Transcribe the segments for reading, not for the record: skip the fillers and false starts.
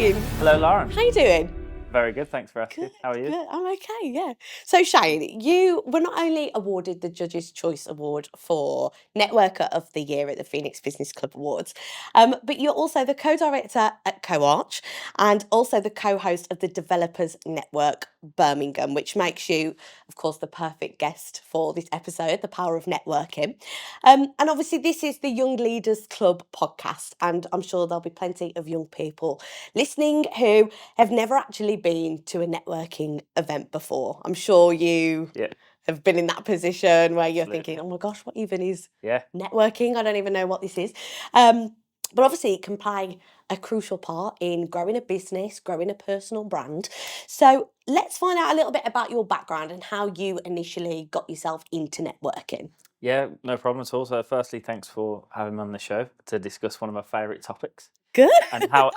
Shane. Hello, Lauren. How you doing? Very good, thanks for asking. How are you? Good. I'm okay, yeah. So Shane, you were not only awarded the Judges' Choice Award for Networker of the Year at the Phoenix Business Club Awards, but you're also the co-director at CoArch and also the co-host of the Developers Network Birmingham, which makes you, of course, the perfect guest for this episode, The Power of Networking. And obviously this is the Young Leaders Club podcast, and I'm sure there'll be plenty of young people listening who have never actually been to a networking event before. I'm sure you Yeah, have been in that position where you're absolutely. thinking, oh my gosh, what even is Yeah, networking? I don't even know what this is. But obviously, it can play a crucial part in growing a business, growing a personal brand. So let's find out a little bit about your background and how you initially got yourself into networking. yeah, no problem at all. So, firstly, thanks for having me on the show to discuss one of my favourite topics Good. and how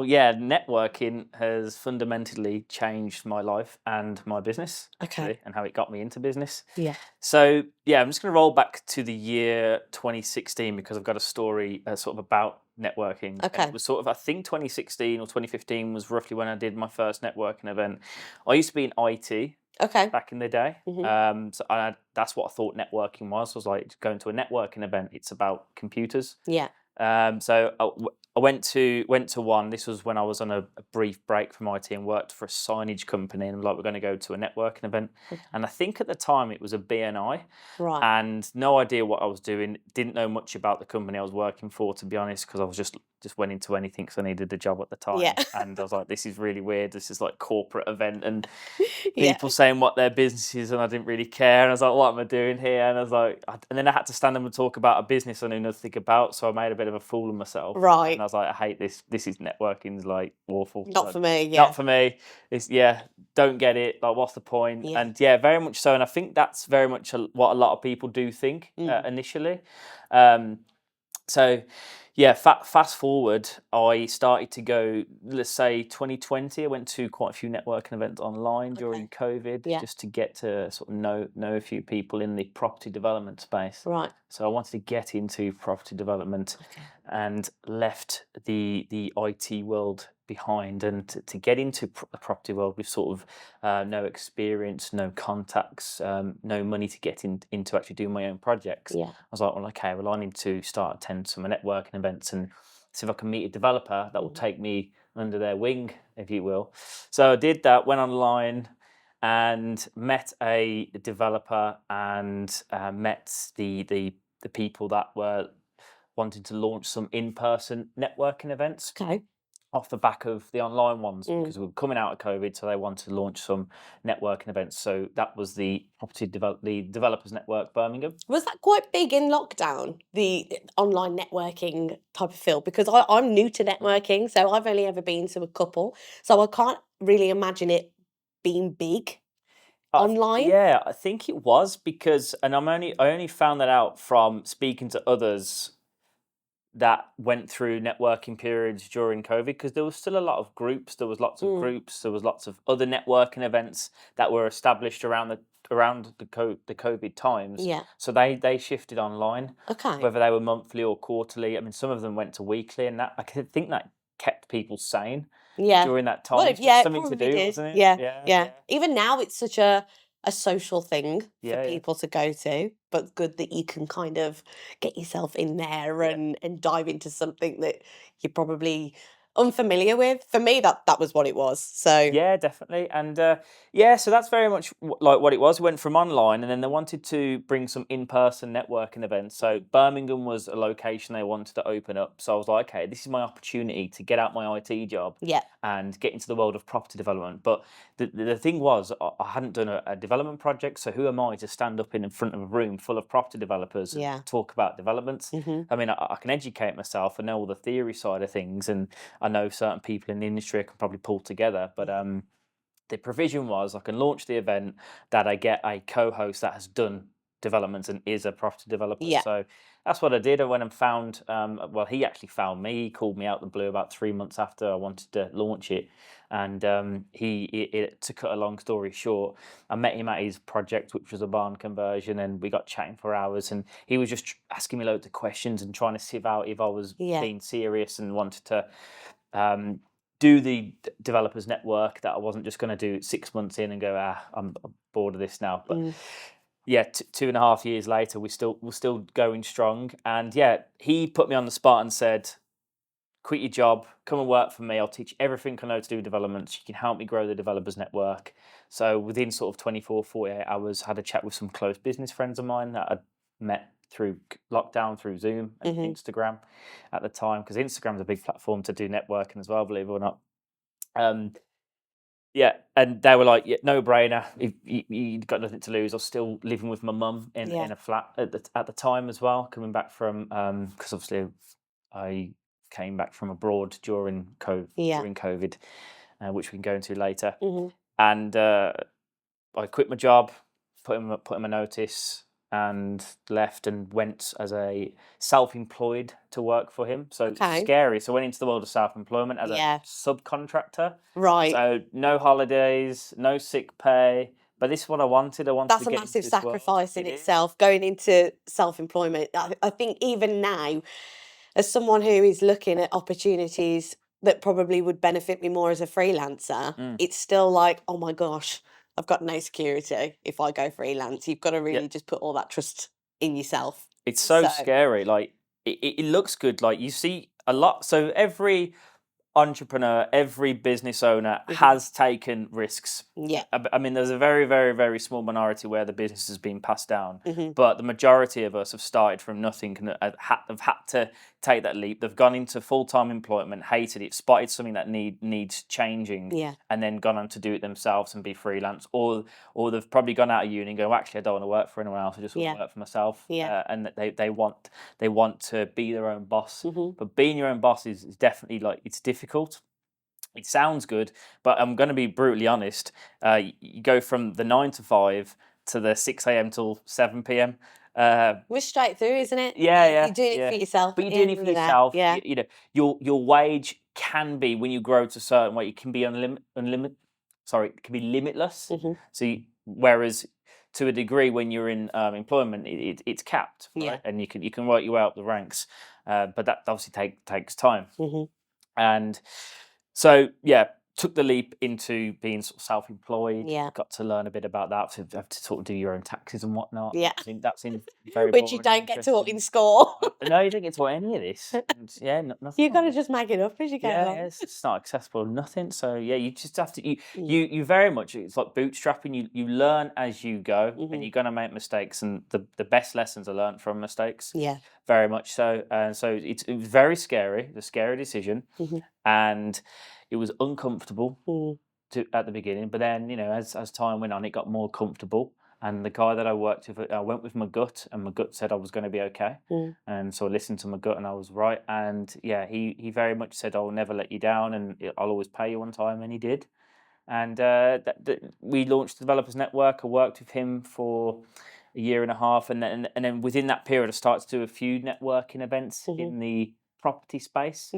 networking has fundamentally changed my life and my business Okay. actually, and how it got me into business. Yeah. So, yeah, I'm just going to roll back to the year 2016 because I've got a story sort of about networking. And Okay. it was sort of, I think 2016 or 2015 was roughly when I did my first networking event. I used to be in IT Okay. back in the day. Mhm. That's what I thought networking was. I was like, going to a networking event, it's about computers. Yeah. I went to one. This was when I was on a brief break from IT and worked for a signage company. And like, we're going to go to a networking event. Okay. And I think at the time it was a BNI, Right. and no idea what I was doing. Didn't know much about the company I was working for, to be honest, because I was just went into anything because I needed a job at the time. Yeah. And I was like, this is really weird. This is like corporate event and Yeah. people saying what their business is, and I didn't really care. And I was like, what am I doing here? And I was like, and then I had to stand up and talk about a business I knew nothing about. So I made a bit of a fool of myself. Right. And I was like, I hate this. This is networking's like awful. Not Like, for me. Yeah. not for me. It's don't get it. Like, what's the point? Yeah. And very much so. And I think that's very much what a lot of people do think initially. So, fast forward, I started to go, let's say 2020, I went to quite a few networking events online during COVID Yeah. just to get to sort of know a few people in the property development space. Right. So I wanted to get into property development and left the IT world behind, and to get into the property world with sort of no experience, no contacts, no money to get into actually doing my own projects. Yeah. I was like, well, okay, I need to start attending some networking events and see if I can meet a developer that will take me under their wing, if you will. So I did that, went online and met a developer and met the people that were wanting to launch some in-person networking events Okay. off the back of the online ones because we were coming out of COVID, so they wanted to launch some networking events. So that was the the Developers Network Birmingham. Was that quite big in lockdown, the online networking type of field? Because I'm new to networking, so I've only ever been to a couple. So I can't really imagine it being big online. Yeah, I think it was because, and I only found that out from speaking to others that went through networking periods during COVID, because there was still a lot of groups. There was lots of groups. There was lots of other networking events that were established around the COVID times. Yeah. So they shifted online, Okay. whether they were monthly or quarterly. I mean, some of them went to weekly, and that I think that kept people sane Yeah. during that time. Well, So yeah, it's it something to probably do, did. wasn't it? Yeah. Even now, it's such a social thing for Yeah. people to go to, but good that you can kind of get yourself in there and dive into something that you're probably unfamiliar with. For me, that was what it was. So Yeah, definitely. And so that's very much like what it was. It went from online, and then they wanted to bring some in-person networking events. So Birmingham was a location they wanted to open up. So I was like, okay, this is my opportunity to get out my IT job yeah, and get into the world of property development. But the thing was, I hadn't done a development project. So who am I to stand up in front of a room full of property developers Yeah. and talk about developments? I mean, I can educate myself. I know all the theory side of things, and I know certain people in the industry I can probably pull together. But the provision was I can launch the event, that I get a co-host that has done developments and is a property developer. Yeah. So that's what I did. I went and found, he actually found me. He called me out the blue about 3 months after I wanted to launch it. And to cut a long story short, I met him at his project, which was a barn conversion, and we got chatting for hours. And he was just asking me loads of questions and trying to sieve out if I was Yeah. being serious and wanted to do the developers network, that I wasn't just going to do 6 months in and go, I'm bored of this now. But yeah, 2.5 years later, we're still going strong. And yeah, he put me on the spot and said, quit your job, come and work for me. I'll teach everything I know to do with developments. You can help me grow the developers network. So within sort of 24, 48 hours, had a chat with some close business friends of mine that I'd met through lockdown, through Zoom and Instagram at the time, because Instagram's a big platform to do networking as well, believe it or not. Yeah, and they were like, yeah, no brainer. You've got nothing to lose. I was still living with my mum in a flat at the time as well, coming back from because obviously I came back from abroad during COVID, which we can go into later. And I quit my job, put in my notice, and left and went as a self-employed to work for him. So scary. So I went into the world of self-employment as a subcontractor. Right. So no holidays, no sick pay. But this is what I wanted. That's to a get massive into this world. sacrifice in itself, going into self-employment. I think even now, as someone who is looking at opportunities that probably would benefit me more as a freelancer, it's still like, oh my gosh, I've got no security if I go freelance. You've got to really just put all that trust in yourself. It's so scary. Like it looks good. Like you see a lot. So every entrepreneur, every business owner has taken risks. Yeah. I mean, there's a very, very, very small minority where the business has been passed down, but the majority of us have started from nothing and have had to take that leap. They've gone into full-time employment, hated it, spotted something that needs changing, and then gone on to do it themselves and be freelance, or they've probably gone out of uni and go, well, actually, I don't want to work for anyone else. I just want to work for myself. And they want to be their own boss. But being your own boss is definitely, like, it's difficult. It sounds good, but I'm going to be brutally honest. You go from the 9 to 5 to the 6 a.m. till 7 p.m. We're straight through, isn't it? Yeah, You're doing it for yourself. But you're doing it for yourself. You know, your wage can be, when you grow to a certain weight, it can be it can be limitless. So whereas to a degree, when you're in employment, it's capped, right? And you can work your way up the ranks, but that obviously takes time. And so, took the leap into being sort of self-employed. Got to learn a bit about that. So you have to sort of do your own taxes and whatnot. That's in very which you don't get taught in school. No, you don't get taught any of this. And, nothing. You've got to just make it up as you go along. It's not accessible, nothing. So you just have to. You very much. It's like bootstrapping. You learn as you go, and you're gonna make mistakes. And the best lessons are learned from mistakes. Very much so. And so it was very scary. The scary decision, and it was uncomfortable at the beginning, but then, you know, as time went on, it got more comfortable. And the guy that I worked with, I went with my gut, and my gut said I was going to be okay. And so I listened to my gut, and I was right. And he very much said, I'll never let you down, and I'll always pay you on time, and he did. And we launched the Developers Network. I worked with him for a year and a half, and then within that period, I started to do a few networking events in the property space.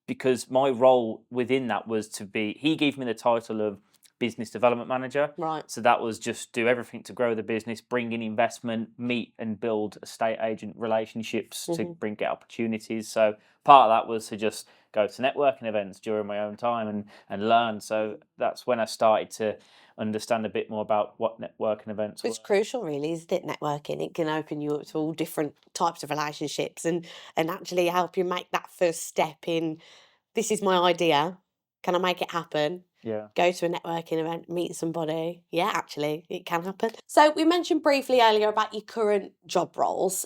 Because my role within that was he gave me the title of business development manager. Right. So that was just do everything to grow the business, bring in investment, meet and build estate agent relationships to get opportunities. So part of that was to just go to networking events during my own time and learn. So that's when I started to understand a bit more about what networking events were. It's crucial, really, isn't it? Networking. It can open you up to all different types of relationships and actually help you make that first step in, this is my idea. Can I make it happen? Go to a networking event, meet somebody. Yeah, actually, it can happen. So we mentioned briefly earlier about your current job roles.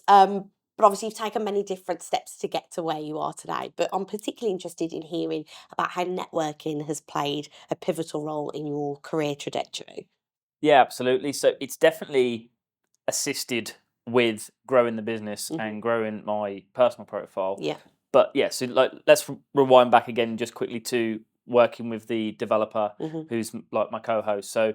But obviously you've taken many different steps to get to where you are today. But I'm particularly interested in hearing about how networking has played a pivotal role in your career trajectory. Yeah, absolutely. So it's definitely assisted with growing the business and growing my personal profile. But so let's rewind back again just quickly to working with the developer who's like my co-host. So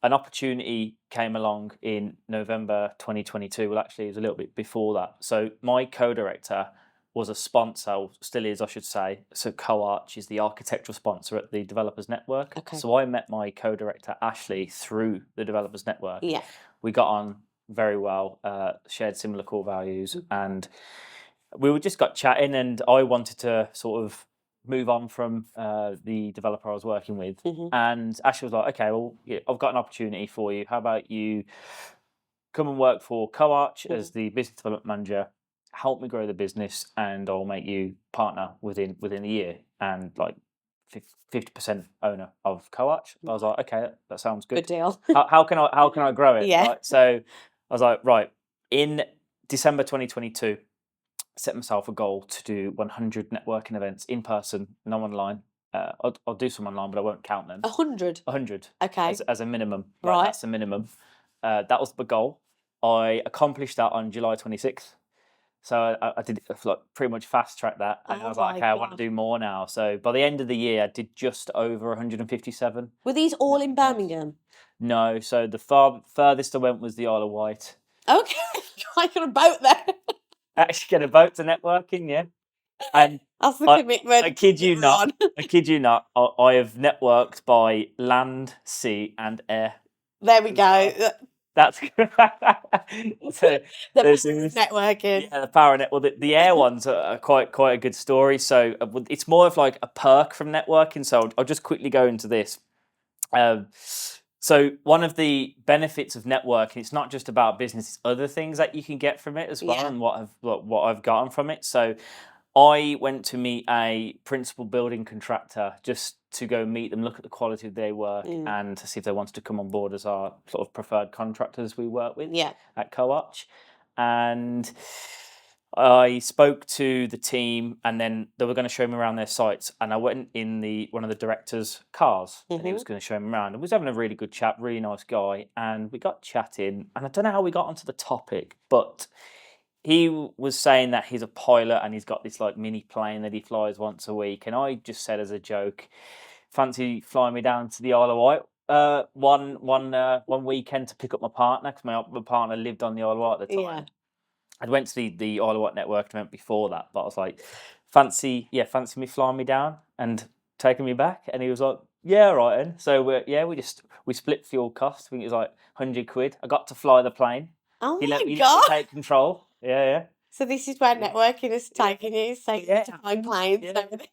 an opportunity came along in November 2022. Well, actually, it was a little bit before that. So my co-director was a sponsor, or still is, I should say. So CoArch is the architectural sponsor at the Developers Network. So I met my co-director, Ashley, through the Developers Network. We got on very well, shared similar core values, and we just got chatting, and I wanted to sort of move on from the developer I was working with. Mhm. And Ashley was like, okay, well, yeah, I've got an opportunity for you. How about you come and work for CoArch as the business development manager, help me grow the business, and I'll make you partner within a year and like 50% owner of CoArch. I was like, okay, that sounds good. Good deal. How can I grow it? Yeah. Right. So I was like, right, in December 2022, set myself a goal to do 100 networking events in person, no online. I'll do some online, but I won't count them. 100. 100. Okay. As a minimum. Right. That's the minimum. That was the goal. I accomplished that on July 26th. So I did like pretty much fast track that, and I was like, okay, I want to do more now. So by the end of the year, I did just over 157. Were these all in Birmingham? No, so the furthest I went was the Isle of Wight. Okay, I got a boat there. Actually, get a boat to networking, yeah. And that's the commitment. I kid you not. I kid you not. I have networked by land, sea, and air. There we go. That's so the power of networking. Yeah, the power net. Well, the air ones are quite a good story. So it's more of like a perk from networking. So I'll just quickly go into this. So one of the benefits of networking, it's not just about business; it's other things that you can get from it as well, and what I've gotten from it. So I went to meet a principal building contractor just to go meet them, look at the quality of their work, and to see if they wanted to come on board as our sort of preferred contractors we work with at CoArch. And I spoke to the team, and then they were going to show me around their sites. And I went in one of the director's cars, and he was going to show me around. And we was having a really good chat, really nice guy, and we got chatting. And I don't know how we got onto the topic, but he was saying that he's a pilot and he's got this like mini plane that he flies once a week. And I just said as a joke, fancy flying me down to the Isle of Wight one weekend to pick up my partner, because my partner lived on the Isle of Wight at the time. I went to the Isle of Wight network event before that, but I was like, fancy me flying me down and taking me back? And he was like, yeah, right then. So we split fuel costs. I think it was like £100. I got to fly the plane. Oh he my let me God. take control. Yeah. So this is where networking is taking you, taking you to flying planes and everything.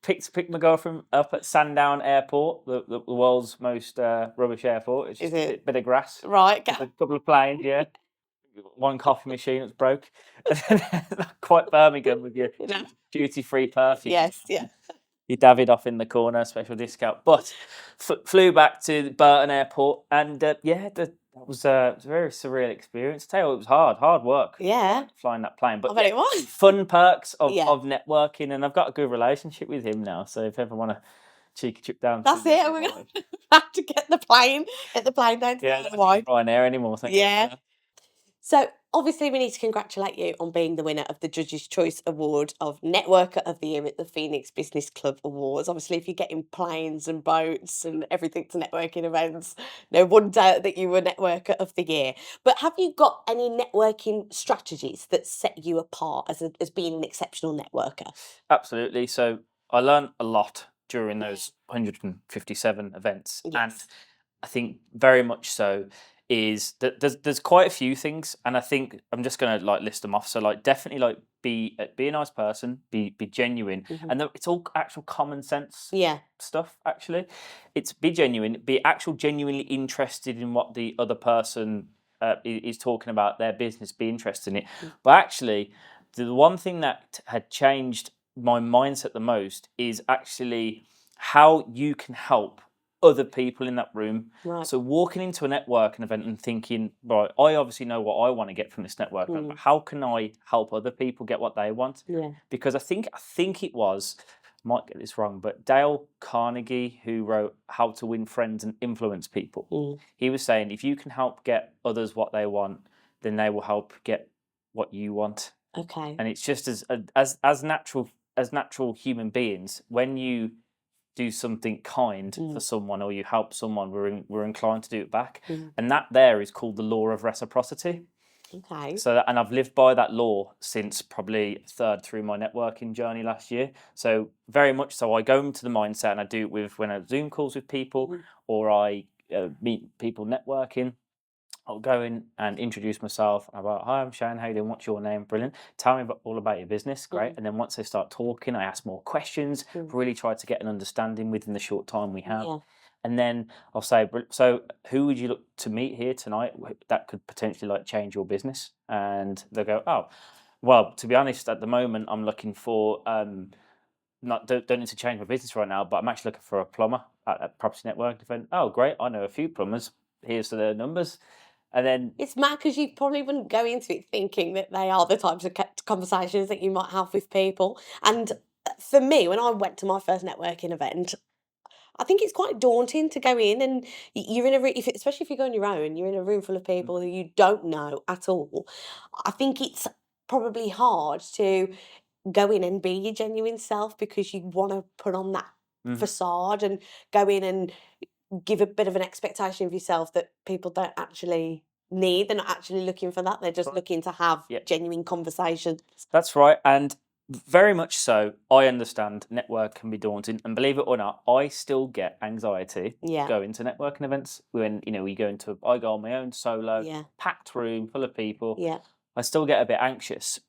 Picked my girlfriend up at Sandown Airport, the world's most rubbish airport. It's just a bit of grass. Right. A couple of planes, yeah. One coffee machine that's broke. Quite Birmingham with your duty-free perfume. Yes, yeah. You David off in the corner, special discount. But flew back to Burton Airport, and that was a very surreal experience. Tell you, it was hard work. Yeah, flying that plane. But I bet it was. Fun perks of networking, and I've got a good relationship with him now. So if ever want a cheeky trip down, that's it. We're gonna have to get the plane down to Ryanair anymore. Yeah. So obviously we need to congratulate you on being the winner of the Judges' Choice Award of Networker of the Year at the Phoenix Business Club Awards. Obviously, if you're getting planes and boats and everything to networking events, no wonder that you were Networker of the Year. But have you got any networking strategies that set you apart as being an exceptional networker? Absolutely. So I learned a lot during those 157 events. Yes. And I think very much so is that there's quite a few things, and I think I'm just going to like list them off. So like definitely like be a nice person, be genuine, and it's all actual common sense stuff. Actually, it's be genuine, be genuinely interested in what the other person is talking about, their business, be interested in it. But actually, the one thing that had changed my mindset the most is actually how you can help other people in that room. Right. So walking into a networking event and thinking, right, I obviously know what I want to get from this network, but how can I help other people get what they want? Yeah. Because I think it was, might get this wrong, but Dale Carnegie, who wrote How to Win Friends and Influence People, he was saying if you can help get others what they want, then they will help get what you want. Okay. And it's just as natural human beings, when you do something kind for someone or you help someone, we're inclined to do it back. And that there is called the law of reciprocity. Okay. So and I've lived by that law since probably third through my networking journey last year. So very much so, I go into the mindset, and I do it when I Zoom calls with people or I meet people networking. I'll go in and introduce myself. I'm like, hi, I'm Shane. How you doing? What's your name? Brilliant. Tell me all about your business. Great. Mm. And then once they start talking, I ask more questions, Mm. really try to get an understanding within the short time we have. Yeah. And then I'll say, so who would you look to meet here tonight that could potentially like change your business? And they'll go, oh, well, to be honest, at the moment, I'm looking for not don't need to change my business right now, but I'm actually looking for a plumber at Property Network. Oh, great! I know a few plumbers. Here's the numbers, and then It's mad because you probably wouldn't go into it thinking that they are the types of conversations that you might have with people. And for me, when I went to my first networking event, I think it's quite daunting to go in and you're in a especially if you go on your own, you're in a room full of people who you don't know at all. I think it's probably hard to go in and be your genuine self because you want to put on that Mhm. facade and go in and give a bit of an expectation of yourself that people don't actually need. They're not actually looking for that. They're just looking to have Yeah, genuine conversations. that's right, and very much so. I understand network can be daunting, and believe it or not, I still get anxiety Yeah, going to networking events when we go into. I go on my own solo, yeah, packed room full of people. yeah. I still get a bit anxious.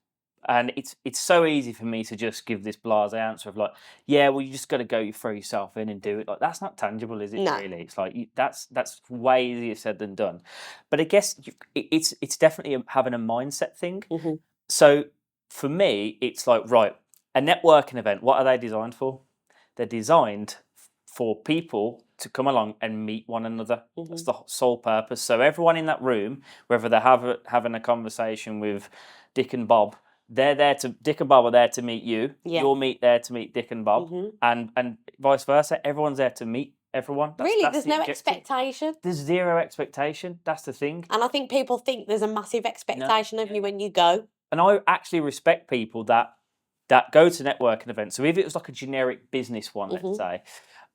And it's so easy for me to just give this blasé answer of like, yeah, well, you just got to go throw yourself in and do it. Like that's not tangible, is it? No. Really, it's like that's way easier said than done. But I guess it's definitely having a mindset thing. Hmm. So for me, it's like right, a networking event. What are they designed for? They're designed for people to come along and meet one another. That's Hmm. the sole purpose. So everyone in that room, whether they're having a conversation with Dick and Bob, they're there to Dick and Bob are there to meet you. Yeah. You're there to meet Dick and Bob, Hmm. and vice versa. Everyone's there to meet everyone. Really, That's there's the no objective. expectation. There's zero expectation. That's the thing. And I think people think there's a massive No. expectation of you when you go. And I actually respect people that go to networking events. So if it was like a generic business one, let's Hmm. say,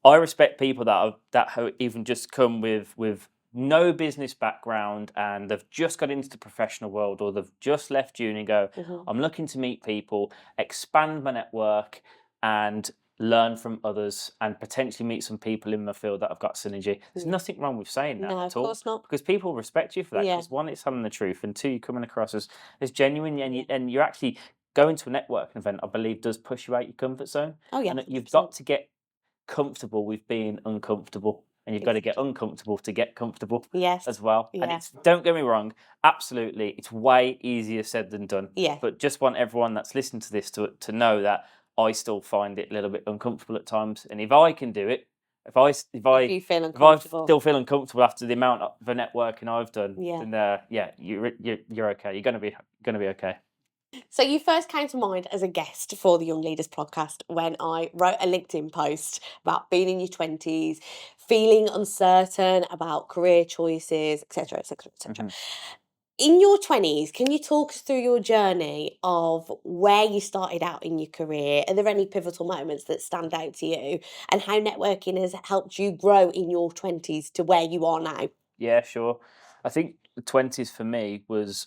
I respect people that have even just come with no business background and they've just got into the professional world or they've just left uni and go, Hmm. I'm looking to meet people, expand my network and learn from others and potentially meet some people in my field that have got synergy. There's Yeah. nothing wrong with saying that No, at of all course not. because people respect you for that Yeah. because one, it's telling the truth and two, you're coming across as genuine Yeah. and you're actually going to a networking event, I believe, does push you out your comfort zone. Oh, yeah. And you've 100%. got to get comfortable with being uncomfortable. And you've got to get Exactly. uncomfortable to get comfortable Yes. as well. And Yeah. it's don't get me wrong, absolutely, it's way easier said than done. Yeah. But just want everyone that's listening to this to know that I still find it a little bit uncomfortable at times. And if I can do it, if I s- If you feel if I uncomfortable. still feel uncomfortable after the amount of the networking I've done, Yeah. then yeah, you're okay. You're gonna be okay. So you first came to mind as a guest for the Young Leaders podcast when I wrote a LinkedIn post about being in your 20s, feeling uncertain about career choices, etc., etc., etc. Mhm. In your 20s, can you talk us through your journey of where you started out in your career? Are there any pivotal moments that stand out to you and how networking has helped you grow in your 20s to where you are now? Yeah, sure. I think the 20s for me was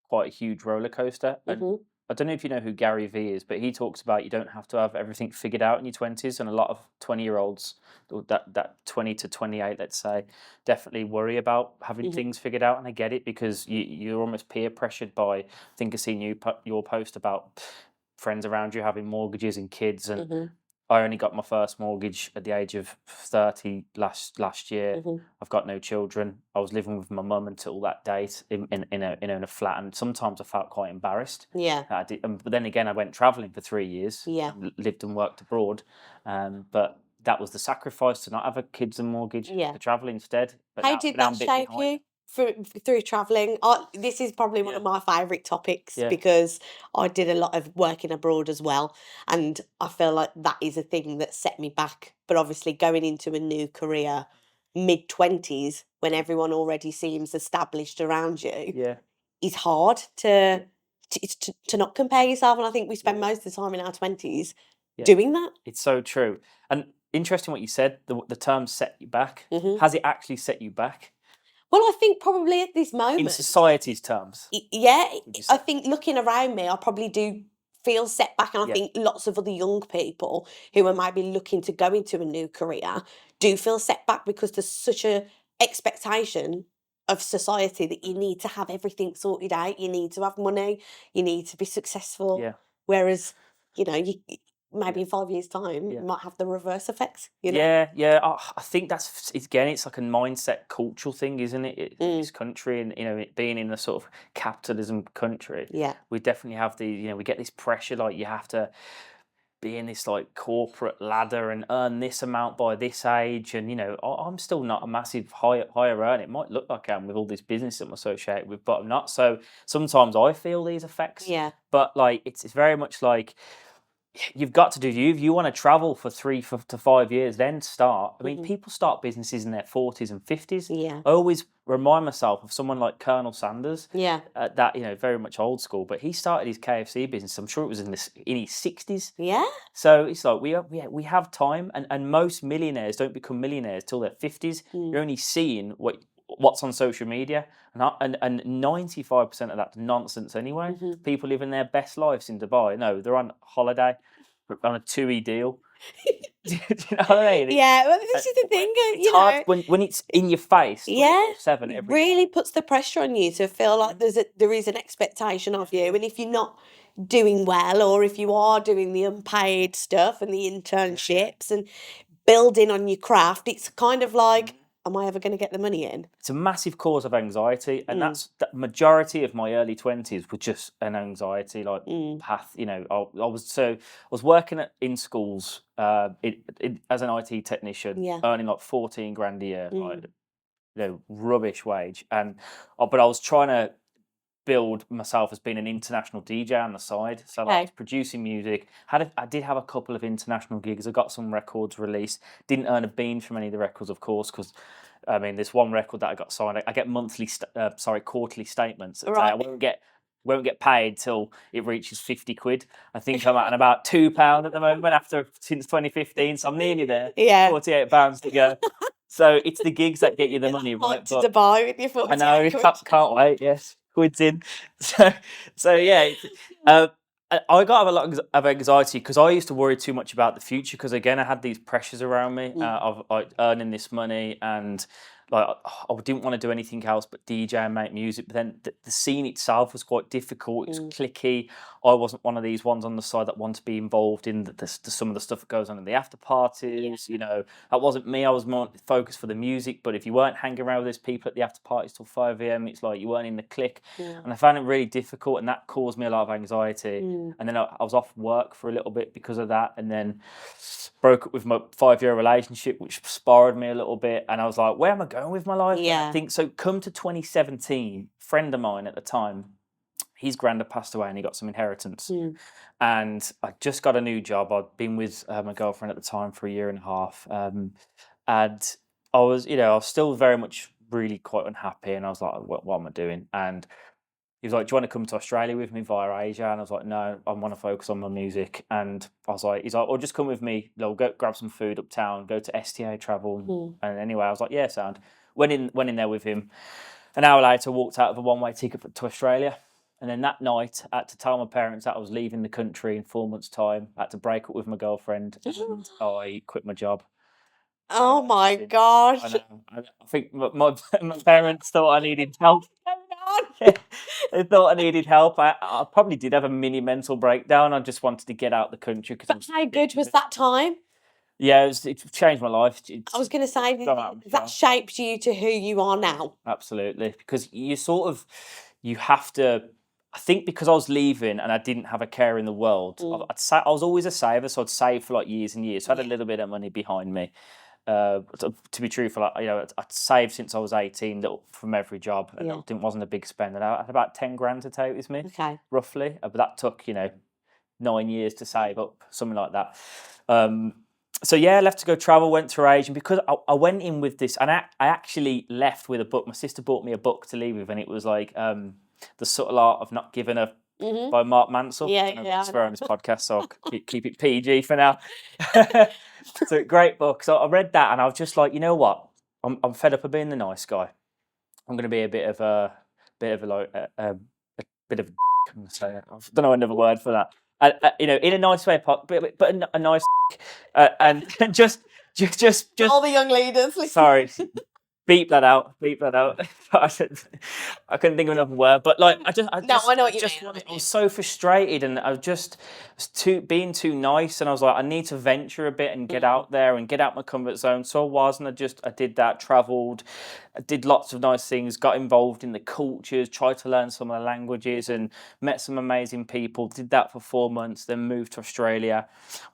quite a huge roller coaster. And Hmm. I don't know if you know who Gary Vee is, but he talks about you don't have to have everything figured out in your 20s. And a lot of 20-year-olds, or that 20 to 28, let's say, definitely worry about having Hmm. things figured out. And I get it because you're almost peer pressured by, I think I seen your post about friends around you having mortgages and kids. And Hmm. I only got my first mortgage at the age of 30 last year. Hmm. I've got no children. I was living with my mum until that date in a flat, and sometimes I felt quite embarrassed. Yeah. I did, but then again, I went travelling for 3 years Yeah. and lived and worked abroad. But that was the sacrifice to not have a kids and mortgage Yeah. to travel instead. But How now, did now that I'm a bit shape behind. you through traveling? This is probably one Yeah, of my favourite topics yeah, because I did a lot of working abroad as well, and I feel like that is a thing that set me back. But obviously, going into a new career, mid-20s, when everyone already seems established around you, yeah, is hard yeah, to not compare yourself. And I think we spend yeah, most of the time in our 20s yeah. doing that. It's so true. And interesting what you said. The term "set you back." Hmm. Has it actually set you back? Well, I think probably at this In moment. society's terms, Yeah, would you I say? think looking around me, I probably do feel set back, and I Yeah, think lots of other young people who are maybe looking to go into a new career do feel set back because there's such a expectation of society that you need to have everything sorted out. You need to have money. You need to be successful. Yeah. Whereas, maybe in 5 years' time, Yeah. you might have the reverse effects. Yeah. I think it's like a mindset, cultural thing, isn't it? In this country, and it being in a sort of capitalism country, Yeah. we definitely have we get this pressure, like you have to be in this like corporate ladder and earn this amount by this age, and I'm still not a massive higher earner. It might look like I am with all this business I'm associated with, but I'm not. So sometimes I feel these effects. Yeah. But like it's very much like you've got to do you. If you want to travel for to 5 years, then start. I mean, people start businesses in their 40s and 50s. Yeah. I always remind myself of someone like Colonel Sanders. Yeah. That very much old school, but he started his KFC business. I'm sure it was in his 60s. Yeah. So it's like we have time, and most millionaires don't become millionaires till their 50s. You're only seeing what's on social media, and 95% of that's nonsense anyway. People living their best lives in Dubai. No, they're on holiday on a 2E deal. Do you know what I mean? Yeah, well, this is the thing, It's hard when it's in your face. Yeah, 7 it every really puts the pressure on you to feel like there is an expectation of you, and if you're not doing well, or if you are doing the unpaid stuff and the internships and building on your craft, it's kind of like, am I ever going to get the money in? It's a massive cause of anxiety, and that's the majority of my early 20s was just an anxiety path. I was working in schools as an IT technician, earning like 14 grand a year, like rubbish wage, but I was trying to build myself as being an international DJ on the side. So I was producing music. I did have a couple of international gigs. I got some records released. Didn't earn a bean from any of the records, of course, because I mean, there's one record that I got signed. I get quarterly statements. That say I won't get paid till it reaches 50 quid. I think I'm at about £2 at the moment since 2015. So I'm nearly there. Yeah. £48 to go. So it's the gigs that get you the money, right? To Dubai with your 48 I know, quid. can't wait. Yes, quids in. So yeah, I got a lot of anxiety because I used to worry too much about the future. Because again, I had these pressures around me of earning this money, and like I didn't want to do anything else but DJ and make music. But then the scene itself was quite difficult. It was cliquey. I wasn't one of these ones on the side that want to be involved in some of the stuff that goes on in the after parties. That wasn't me. I was more focused for the music. But if you weren't hanging around with those people at the after parties till 5 a.m, it's like you weren't in the clique. And I found it really difficult, and that caused me a lot of anxiety. And then I was off work for a little bit because of that, and then broke up with my 5-year relationship, which spiraled me a little bit. And I was like, where am I going with my life? Yeah. I think so. Come to 2017, a friend of mine at the time, his granddad passed away and he got some inheritance. And I just got a new job. I'd been with my girlfriend at the time for 1.5 years. And I was still very much really quite unhappy. And I was like, what am I doing? And he was like, do you want to come to Australia with me via Asia? And I was like, no, I want to focus on my music. And he's like, well, just come with me. Go grab some food uptown, go to STA Travel. And anyway, I was like, yeah, sound. Went in there with him. An hour later, walked out of a one-way ticket to Australia. And then that night, I had to tell my parents that I was leaving the country in 4 months' time. I had to break up with my girlfriend, and I quit my job. Oh my gosh. I know. I think my parents thought I needed help. They thought I needed help. I probably did have a mini mental breakdown. I just wanted to get out the country. But how good was that time? Yeah, it changed my life. I was going to say, that shaped you to who you are now. Absolutely. Because you have to, I think because I was leaving and I didn't have a care in the world, I was always a saver, so I'd save for like years and years. So I had a little bit of money behind me. To be truthful, I'd saved since I was 18 from every job, and it wasn't a big spend. And I had about 10 grand to take with me, roughly. But that took 9 years to save up, something like that. So yeah, I left to go travel, went to Asia, and because I went in with this, and I actually left with a book. My sister bought me a book to leave with, and it was like The Subtle Art of Not Giving a by Mark Mansell. I swear on this podcast, so I'll keep it PG for now. It's a great book. So I read that, and I was just like, you know what? I'm fed up of being the nice guy. I'm going to be a bit of a I'm gonna say it. I don't know another word for that. In a nice way, but a nice and just all the young leaders. Sorry, Beep that out. Beep that out. I couldn't think of another word, but like No, I know what you just mean. I was so frustrated, and I was being too nice, and I was like, I need to venture a bit and get out there and get out my comfort zone. So I was, and I did that. Travelled, I did lots of nice things. Got involved in the cultures. Tried to learn some of the languages, and met some amazing people. Did that for 4 months, then moved to Australia.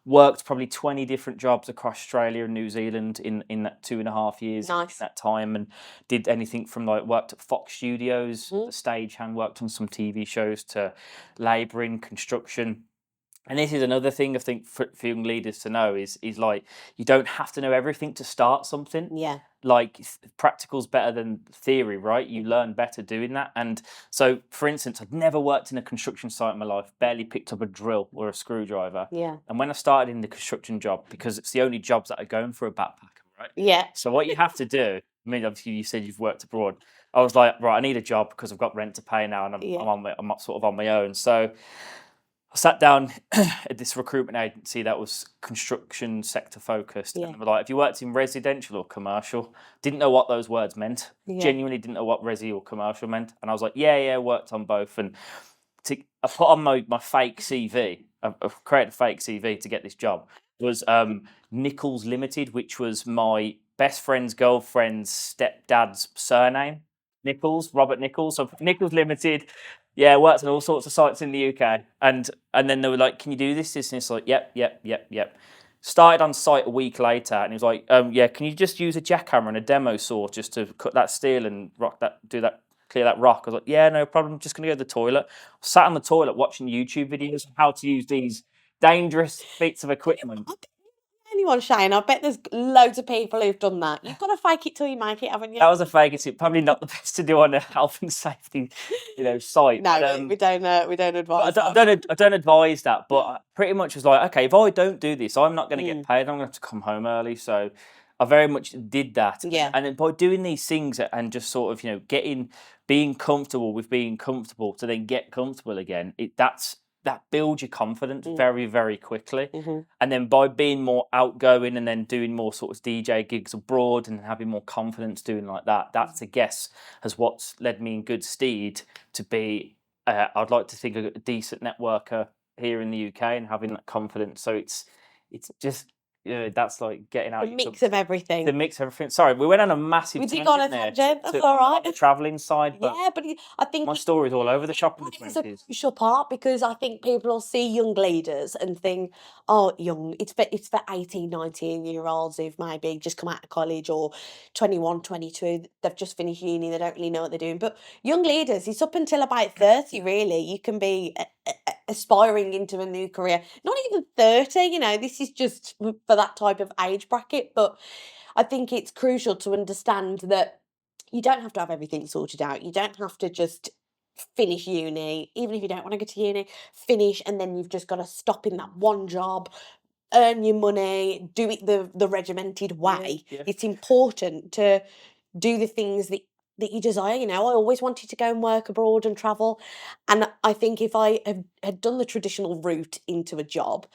Worked probably 20 different jobs across Australia and New Zealand in that 2.5 years. Nice. That time, and did anything from like worked at Fox Studios, Mhm. the stagehand, worked on some TV shows, to labouring, construction. And this is another thing I think for young leaders to know is like you don't have to know everything to start something. Yeah. Like practical's better than theory, right? You learn better doing that. And so, for instance, I'd never worked in a construction site in my life, barely picked up a drill or a screwdriver. Yeah. And when I started in the construction job, because it's the only jobs that are going for a backpacker, right? Yeah. So what you have to do, I mean, obviously you said you've worked abroad. I was like, right, I need a job because I've got rent to pay now, and I'm sort of on my own. So I sat down at this recruitment agency that was construction sector focused, and they were like, "Have you worked in residential or commercial?" Didn't know what those words meant. Genuinely didn't know what resi or commercial meant, and I was like, "Yeah, worked on both." And I put on my fake CV. I've created a fake CV to get this job. It was Nichols Limited, which was my best friend's girlfriend's stepdad's surname. Nichols, Robert Nichols. So Nichols Limited. Yeah, worked on all sorts of sites in the UK. And then they were like, "Can you do this?" And it's like, yep. Started on site a week later, and he was like, "Yeah, can you just use a jackhammer and a demo saw just to cut that steel and clear that rock?" I was like, "Yeah, no problem. I'm just going to go to the toilet." Sat on the toilet watching YouTube videos on how to use these dangerous bits of equipment. Anyone, Shane? I bet there's loads of people who've done that. You've got to fake it till you make it, haven't you? That was a fake. It's probably not the best to do on a health and safety, site. No, But, we don't advise but that. I don't advise that. But I pretty much was like, okay, if I don't do this, I'm not going to get paid. I'm going to have to come home early. So I very much did that. Yeah. And then by doing these things and just sort of, being comfortable with being comfortable to then get comfortable again, that builds your confidence very, very quickly. And then by being more outgoing and then doing more sort of DJ gigs abroad and having more confidence doing like that, that's, I guess, has what's led me in good stead to be, I'd like to think, a decent networker here in the UK and having that confidence. So it's just, that's like getting out. A mix of everything. The mix of everything. Sorry, we went on a massive We did go on a tangent. That's all right. The travelling side, but yeah, but I think my story's all over the shop in the it's a 20s. crucial part because I think people will see young leaders and think, oh, young, it's for 18, 19-year-olds who've maybe just come out of college or 21, 22, they've just finished uni, they don't really know what they're doing. But young leaders, it's up until about 30, really. You can be aspiring into a new career. Not even 30, this is just for that type of age bracket. But I think it's crucial to understand that you don't have to have everything sorted out. You don't have to just finish uni, even if you don't want to go to uni, finish, and then you've just got to stop in that one job, earn your money, do it the regimented way. Yeah. It's important to do the things that you desire. I always wanted to go and work abroad and travel, and I think if I had done the traditional route into a job,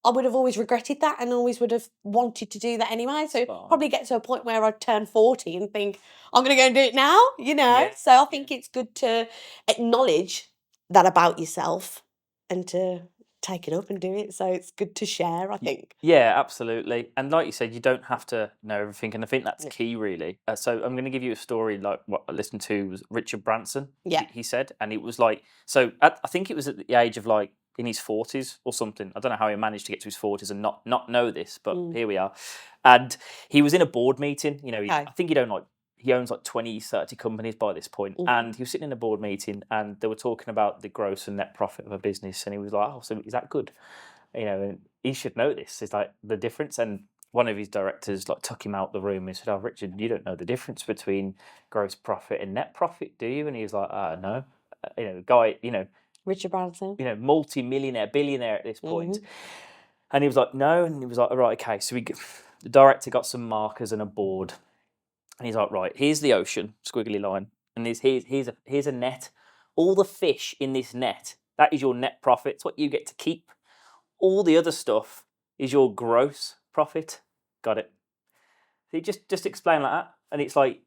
I would have always regretted that and always would have wanted to do that anyway. So probably get to a point where I'd turn 40 and think, I'm going to go and do it now, Yeah. So I think it's good to acknowledge that about yourself and to take it up and do it. So it's good to share, I think. Yeah, absolutely. And like you said, you don't have to know everything. And I think that's key, really. So I'm going to give you a story like what I listened to was Richard Branson. Yeah. He said, and it was like, so I think it was at the age of like in his 40s or something. I don't know how he managed to get to his 40s and not know this, but here we are. And he was in a board meeting. I think he owns like 20, 30 companies by this point. And he was sitting in a board meeting and they were talking about the gross and net profit of a business. And he was like, oh, so is that good? And he should know this. It's like the difference. And one of his directors like took him out the room and said, "Oh, Richard, you don't know the difference between gross profit and net profit, do you?" And he was like, "No." Guy, Richard Branson. Multi-millionaire, billionaire at this point. And he was like, "No." And he was like, "All right, okay." So the director got some markers and a board. And he's like, "Right, here's the ocean, squiggly line. And here's a net. All the fish in this net, that is your net profit. It's what you get to keep. All the other stuff is your gross profit." Got it. So you just explain like that and it's like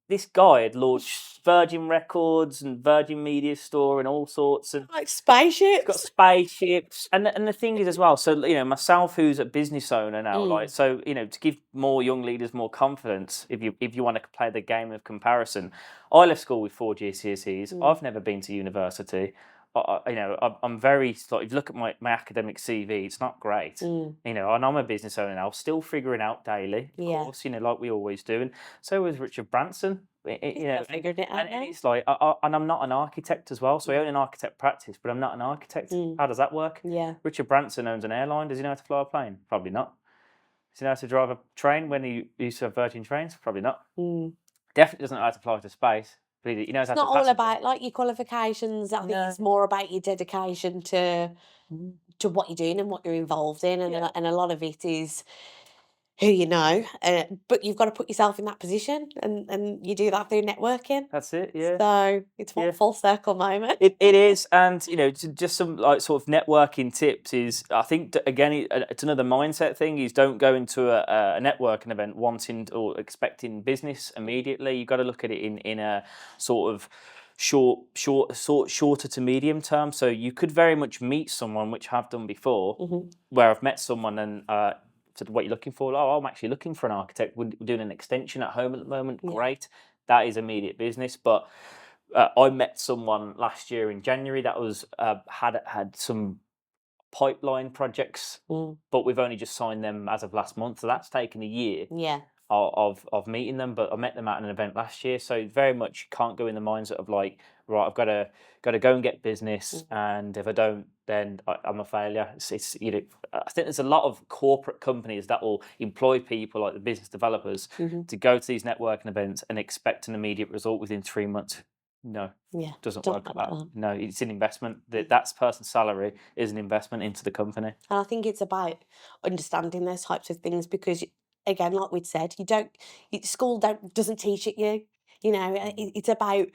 this guy had launched Virgin Records and Virgin Media Store and all sorts, and Like he's got spaceships. spaceships. And the thing is as well, so myself, who's a business owner now, like, so to give more young leaders more confidence, if you want to play the game of comparison, I left school with 4 GCSEs. I've never been to university. I'm very, like, if you look at my academic CV, it's not great. And I'm a business owner now, still figuring out daily, of course, like we always do. And so was Richard Branson. Figured it out And it's like, and I'm not an architect as well. So I own an architect practice, but I'm not an architect. How does that work? Yeah. Richard Branson owns an airline. Does he know how to fly a plane? Probably not. Does he know how to drive a train when he used to have Virgin trains? Probably not. Definitely doesn't know how to fly to space. But he knows It's how not to all passenger. about like your qualifications. I think it's more about your dedication to what you're doing and what you're involved in, and Yeah. and a lot of it is who you know. But you've got to put yourself in that position, and you do that through networking. That's it. Yeah. So it's one Yeah. full circle moment. It is, and just some like sort of networking tips is, I think again it's another mindset thing. Is don't go into a networking event wanting or expecting business immediately. You've got to look at it in a sort of shorter to medium term. So you could very much meet someone, which I've done before, where I've met someone and said, "What you're looking for?" "Oh, I'm actually looking for an architect. We're doing an extension at home at the moment." Great, that is immediate business, but. I met someone last year in January that was had some pipeline projects, but we've only just signed them as of last month. So that's taken a year Yeah. of meeting them. But I met them at an event last year, so very much can't go in the mindset of like, right, I've got to go and get business, and if I don't, then I'm a failure. It's I think there's a lot of corporate companies that will employ people like the business developers to go to these networking events and expect an immediate result within 3 months. No, Yeah. doesn't Don't work like like that. that. No, it's an investment. That person's salary is an investment into the company. And I think it's about understanding those types of things because, again, like we'd said, school doesn't teach it you. It's about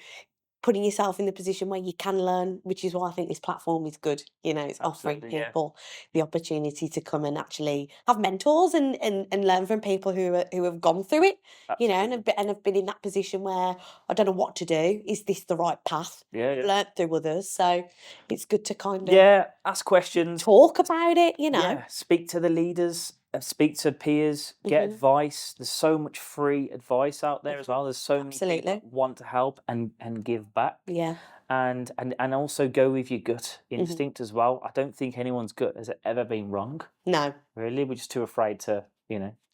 putting yourself in the position where you can learn, which is why I think this platform is good. It's offering Absolutely, yeah. people the opportunity to come and actually have mentors and learn from people who have gone through it. And have been in that position where I don't know what to do. Is this the right path? Yeah, yeah. Learned through others, so it's good to kind of Yeah, ask questions. talk about it. Yeah, speak to the leaders, speak to peers, get advice. There's so much free advice out there as well. There's so many people Absolutely. that want to help and give back. Yeah. And also go with your gut instinct as well. I don't think anyone's gut has ever been wrong. No. Really, we're just too afraid to,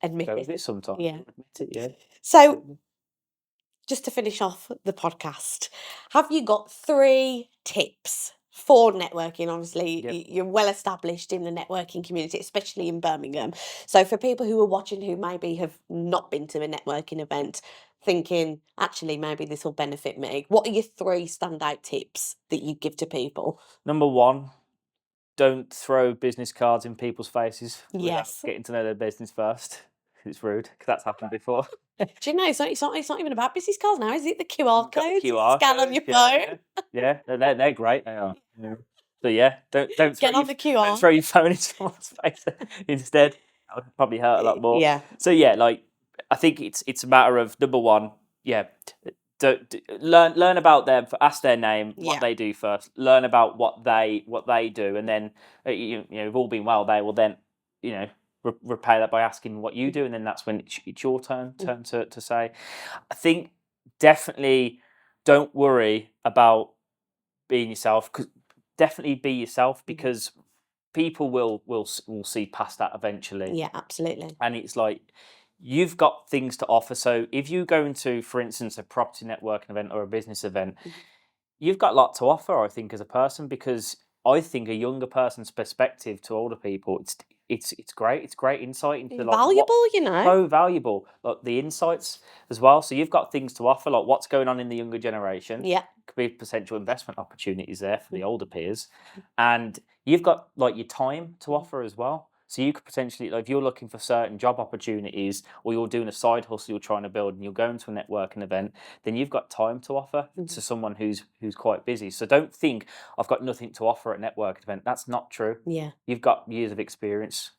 Admit go it. with it sometimes. Yeah. Admit it, yeah. So, just to finish off the podcast, have you got 3 tips for networking? Obviously, Yep. you're well established in the networking community, especially in Birmingham. So, for people who are watching who maybe have not been to a networking event, thinking, actually, maybe this will benefit me, what are your 3 standout tips that you give to people? Number 1, don't throw business cards in people's faces without Yes. getting to know their business first. It's rude because that's happened before. Do you know, it's not even about business cards now, is it? The QR Got the codes you QR scan on your codes, phone. yeah, they're great. They are. Yeah. So yeah, don't throw Get on the don't QR. throw your phone in someone's face instead. That would probably hurt a lot more. Yeah. So yeah, like I think it's a matter of number 1, yeah, learn about them. Ask their name, what Yeah. they do first. Learn about what they do, and then if all been well, they will then repay that by asking what you do, and then that's when it's your turn to say. I think definitely don't worry about being yourself. Definitely be yourself, because people will see past that eventually. Yeah, absolutely. And it's like you've got things to offer. So if you go into, for instance, a property networking event or a business event, you've got a lot to offer, I think, as a person, because I think a younger person's perspective to older people, it's great. It's great insight into like Valuable, so valuable, like the insights as well. So you've got things to offer, like what's going on in the younger generation. Yeah. Could be potential investment opportunities there for the older peers, and you've got like your time to offer as well. So you could potentially, like, if you're looking for certain job opportunities, or you're doing a side hustle you're trying to build, and you're going to a networking event, then you've got time to offer to someone who's quite busy. So don't think I've got nothing to offer at a networking event. That's not true. Yeah. You've got years of experience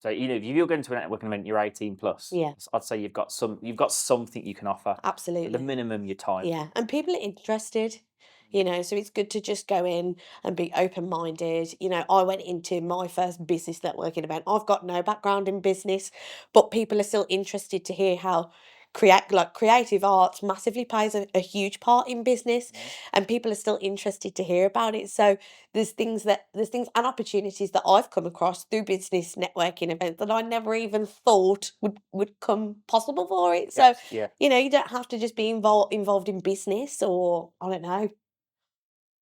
So if you're going to a networking event, you're 18 plus. Yeah. I'd say you've got something you can offer. At the Absolutely. minimum, your time. Yeah, and people are interested, so it's good to just go in and be open-minded. I went into my first business networking event. I've got no background in business, but people are still interested to hear how creative arts massively plays a huge part in business, and people are still interested to hear about it. So there's things and opportunities that I've come across through business networking events that I never even thought would come possible for it. So Yes, yeah. you don't have to just be involved in business, or I don't know,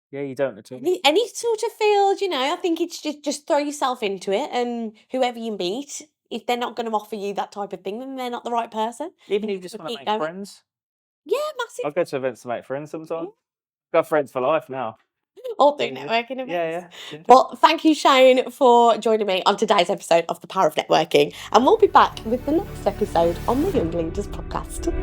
Yeah, you don't at all. any sort of field. I think it's just throw yourself into it, and whoever you meet, if they're not going to offer you that type of thing, then they're not the right person. Even And if you just just want to keep make going. friends. Yeah, I massive. go to events to make friends Yeah. sometimes. Got friends for life now. All through Yeah, networking yeah, events. yeah. Well, thank you, Shane, for joining me on today's episode of The Power of Networking, and we'll be back with the next episode on the Young Leaders podcast.